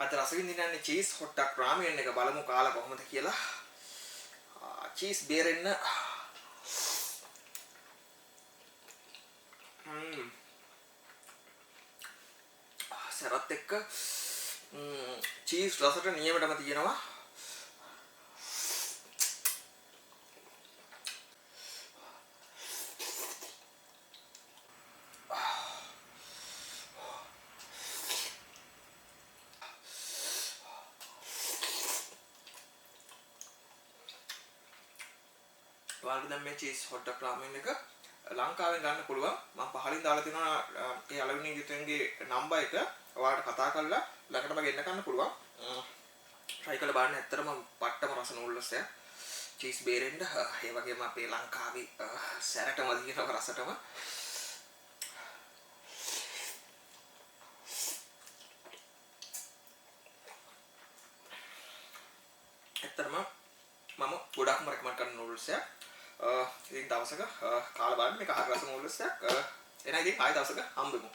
අද රස විඳින්නන්නේ චීස් හොට්ටක් රාමෙන් එක බලමු කාලා කොහොමද කියලා. චීස් බේරෙන්න සරත් එක්ක චීස් රසට නියමටම තියෙනවා. ඔයාලට දැන් මේ චීස් හොට්ටක් රාමෙන් එක ලංකාවෙන් ගන්න පුළුවන්. මම පහලින් දාලා තියෙනවා ඒ අලවිනි යුතෙන්ගේ නම්බර් එක. ඔයාලට කතා කරලා ළඟටම ගෙන්න ගන්න පුළුවන්. try කරලා බලන්න. ඇත්තටම පට්ටම රස නූල්ලස් එක. චීස් බේරෙන්න ඒ වගේම අපේ ලංකාවේ සැරටම දිනන රසටම ඇත්තටම මම ගොඩක්ම රෙකමන්ඩ් කරන නූල්ස් එක. ඉතින් දවසක කාලා බලන්න මේක හරි රස නූල්ස් එකක්. එහෙනම් ඉතින් ආයෙ දවසක හම්බෙමු.